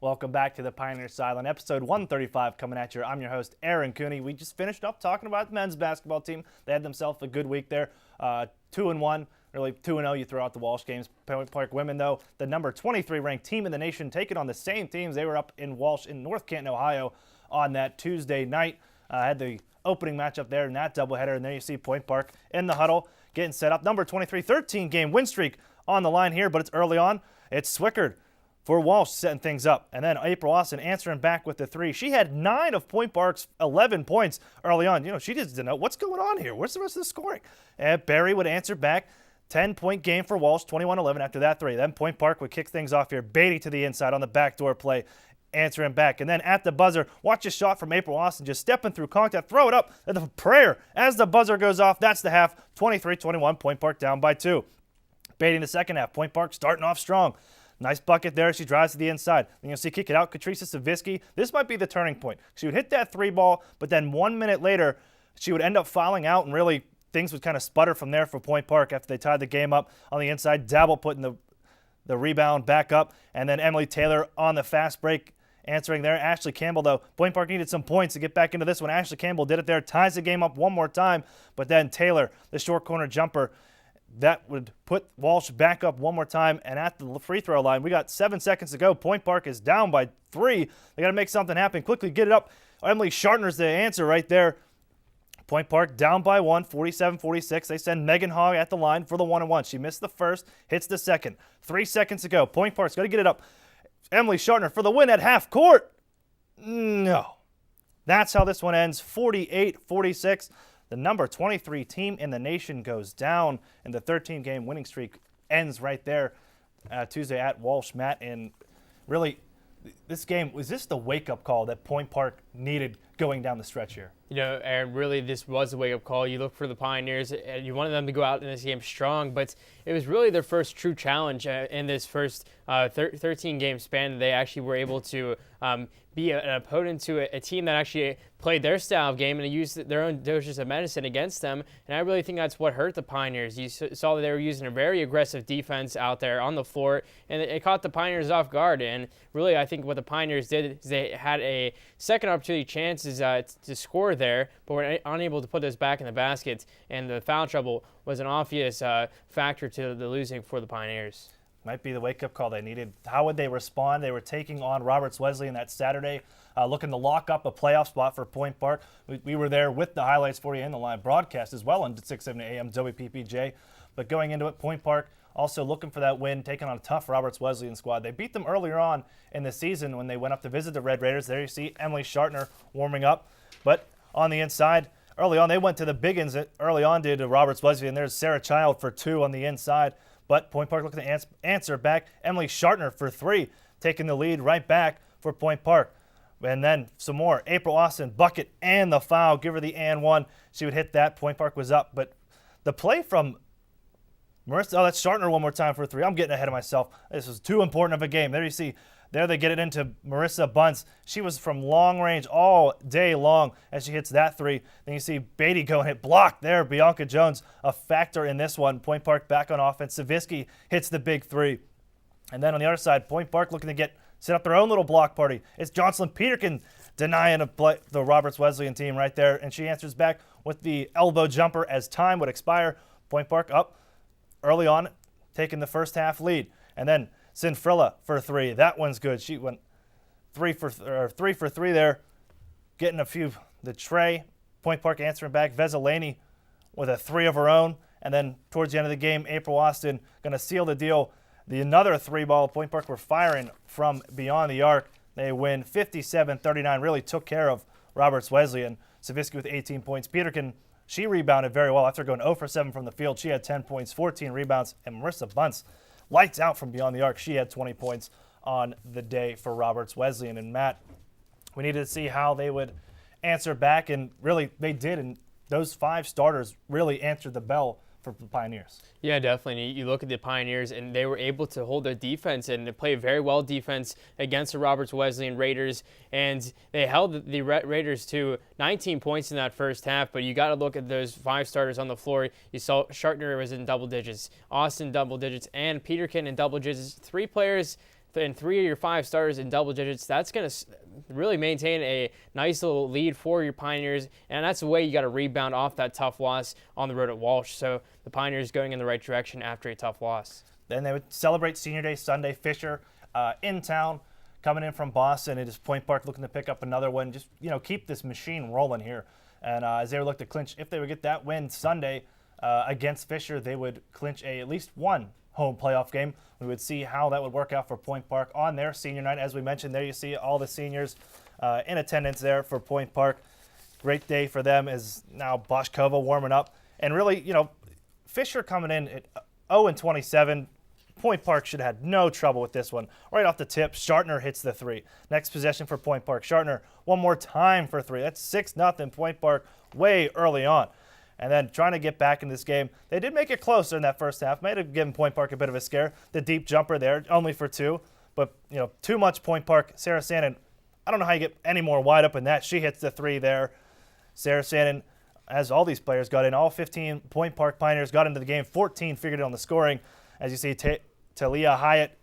Welcome back to the Pioneers Sideline, episode 135 coming at you. I'm your host, Aaron Cooney. We just finished up talking about the men's basketball team. They had themselves a good week there, 2-1, really 2-0. You throw out the Walsh games. Point Park women, though, the number 23 ranked team in the nation, taking on the same teams. They were up in Walsh in North Canton, Ohio, on that Tuesday night. Had the opening matchup there in that doubleheader, and there you see Point Park in the huddle getting set up. Number 23, 13-game win streak on the line here, but it's early on. It's Swickard for Walsh setting things up. And then April Austin answering back with the three. She had 9 of Point Park's 11 points early on. You know, she just didn't know what's going on here. Where's the rest of the scoring? And Barry would answer back. 10-point game for Walsh, 21-11 after that three. Then Point Park would kick things off here. Beatty to the inside on the backdoor play, answering back. And then at the buzzer, watch a shot from April Austin, just stepping through contact, throw it up, and the prayer as the buzzer goes off. That's the half, 23-21, Point Park down by 2. Beatty in the second half, Point Park starting off strong. Nice bucket there. She drives to the inside. Then you'll see kick it out. Katrisa Savitsky. This might be the turning point. She would hit that three ball, but then 1 minute later, she would end up fouling out, and really things would kind of sputter from there for Point Park after they tied the game up on the inside. Dabble putting the rebound back up, and then Emily Taylor on the fast break answering there. Ashley Campbell, though, Point Park needed some points to get back into this one. Ashley Campbell did it there, ties the game up one more time, but then Taylor, the short corner jumper, that would put Walsh back up one more time. And at the free throw line, we got 7 seconds to go. Point Park is down by 3. They got to make something happen. Quickly get it up. Emily Shartner's the answer right there. Point Park down by 1, 47-46. They send Megan Hogg at the line for the 1-and-1. She missed the first, hits the second. 3 seconds to go. Point Park's got to get it up. Emily Shartner for the win at half court. No. That's how this one ends, 48-46. The number 23 team in the nation goes down, and the 13-game winning streak ends right there Tuesday at Walsh, Matt. And really, this game, was this the wake-up call that Point Park needed going down the stretch here? You know, Aaron, really this was a wake-up call. You look for the Pioneers, and you wanted them to go out in this game strong, but it was really their first true challenge in this first 13-game span. They actually were able to be an opponent to a team that actually played their style of game and used their own doses of medicine against them. And I really think that's what hurt the Pioneers. You saw that they were using a very aggressive defense out there on the floor, and it caught the Pioneers off guard. And really, I think what the Pioneers did is they had a second opportunity chances to score there, but were unable to put those back in the basket. And the foul trouble was an obvious factor to the losing for the Pioneers. Might be the wake-up call they needed. How would they respond? They were taking on Roberts Wesleyan that Saturday, looking to lock up a playoff spot for Point Park. We were there with the highlights for you in the live broadcast as well on 670 AM WPPJ. But going into it, Point Park also looking for that win, taking on a tough Roberts Wesleyan squad. They beat them earlier on in the season when they went up to visit the Red Raiders. There you see Emily Shartner warming up. But on the inside, early on, they went to the biggins early on due to Roberts Wesleyan. There's Sarah Child for 2 on the inside. But Point Park looking to answer back. Emily Shartner for 3, taking the lead right back for Point Park. And then some more. April Austin, bucket and the foul. Give her the and 1. She would hit that. Point Park was up. But the play from Marissa, that's Shartner one more time for 3. I'm getting ahead of myself. This was too important of a game. There you see. There they get it into Marissa Bunce. She was from long range all day long as she hits that 3. Then you see Beatty going hit blocked there. Bianca Jones, a factor in this one. Point Park back on offense. Savitsky hits the big 3. And then on the other side, Point Park looking to set up their own little block party. It's Jocelyn Peterkin denying the Roberts Wesleyan team right there. And she answers back with the elbow jumper as time would expire. Point Park up early on, taking the first half lead. And then Sinfrilla for 3. That one's good. She went 3 for 3 there, getting a few. The tray. Point Park answering back. Veselany with a 3 of her own. And then towards the end of the game, April Austin going to seal the deal. Another 3 ball. Point Park were firing from beyond the arc. They win 57-39. Really took care of Roberts Wesleyan. Savitsky with 18 points. Peterkin, she rebounded very well after going 0 for 7 from the field. She had 10 points, 14 rebounds. And Marissa Bunce, lights out from beyond the arc. She had 20 points on the day for Roberts Wesleyan. And Matt, we needed to see how they would answer back, and really they did. And those 5 starters really answered the bell for the Pioneers. Yeah, definitely. You look at the Pioneers, and they were able to hold their defense and play very well defense against the Roberts Wesleyan Raiders. And they held the Raiders to 19 points in that first half. But you got to look at those 5 starters on the floor. You saw Shartner was in double digits, Austin double digits, and Peterkin in double digits. 3 players and 3 of your 5 starters in double digits, that's going to really maintain a nice little lead for your Pioneers, and that's the way you got to rebound off that tough loss on the road at Walsh. So the Pioneers going in the right direction after a tough loss. Then they would celebrate Senior Day Sunday. Fisher in town, coming in from Boston. It is Point Park looking to pick up another one. Just, keep this machine rolling here. And as they would look to clinch, if they would get that win Sunday against Fisher, they would clinch at least one home playoff game. We would see how that would work out for Point Park on their senior night. As we mentioned, there you see all the seniors in attendance there for Point Park. Great day for them as now Boschkova warming up. And really, Fisher coming in at 0-27. Point Park should have had no trouble with this one. Right off the tip, Shartner hits the 3. Next possession for Point Park. Shartner one more time for 3. That's 6-0 Point Park way early on. And then trying to get back in this game. They did make it closer in that first half. May have given Point Park a bit of a scare. The deep jumper there, only for 2. But, too much Point Park. Sarah Sandin, I don't know how you get any more wide open than that. She hits the 3 there. Sarah Sandin, as all these players got in, all 15 Point Park Pioneers got into the game. 14 figured it on the scoring. As you see, Talia Hyatt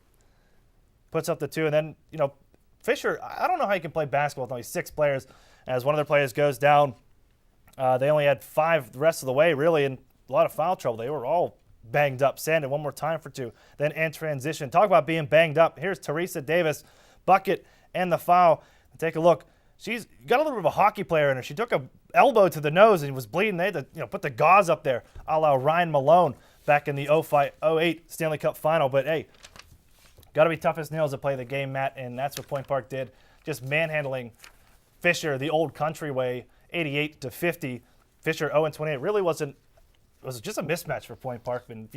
puts up the 2. And then, Fisher, I don't know how you can play basketball with only 6 players. As one of their players goes down, they only had 5 the rest of the way, really, and a lot of foul trouble. They were all banged up. Sandin, one more time for 2. Then in transition. Talk about being banged up. Here's Teresa Davis, bucket and the foul. Take a look. She's got a little bit of a hockey player in her. She took a elbow to the nose and was bleeding. They had to put the gauze up there, a la Ryan Malone back in the 05-08 Stanley Cup final. But, hey, got to be tough as nails to play the game, Matt, and that's what Point Park did. Just manhandling Fisher the old country way, 88-50. Fisher 0-28. Really was just a mismatch for Point Park, and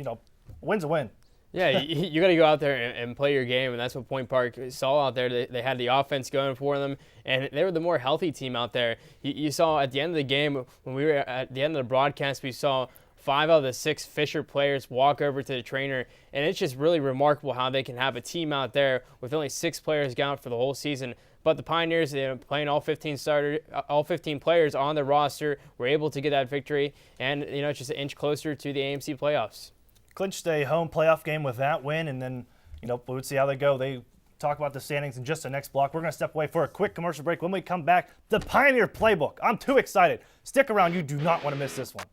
win's a win. Yeah, you got to go out there and play your game, and that's what Point Park saw out there. They had the offense going for them, and they were the more healthy team out there. You saw at the end of the game, when we were at the end of the broadcast, we saw 5 out of the 6 Fisher players walk over to the trainer, and it's just really remarkable how they can have a team out there with only 6 players gone for the whole season. But the Pioneers, playing all 15 players on the roster, were able to get that victory, and it's just an inch closer to the AMC playoffs. Clinched a home playoff game with that win, and then we would see how they go. They talk about the standings in just the next block. We're going to step away for a quick commercial break. When we come back, the Pioneer Playbook. I'm too excited. Stick around. You do not want to miss this one.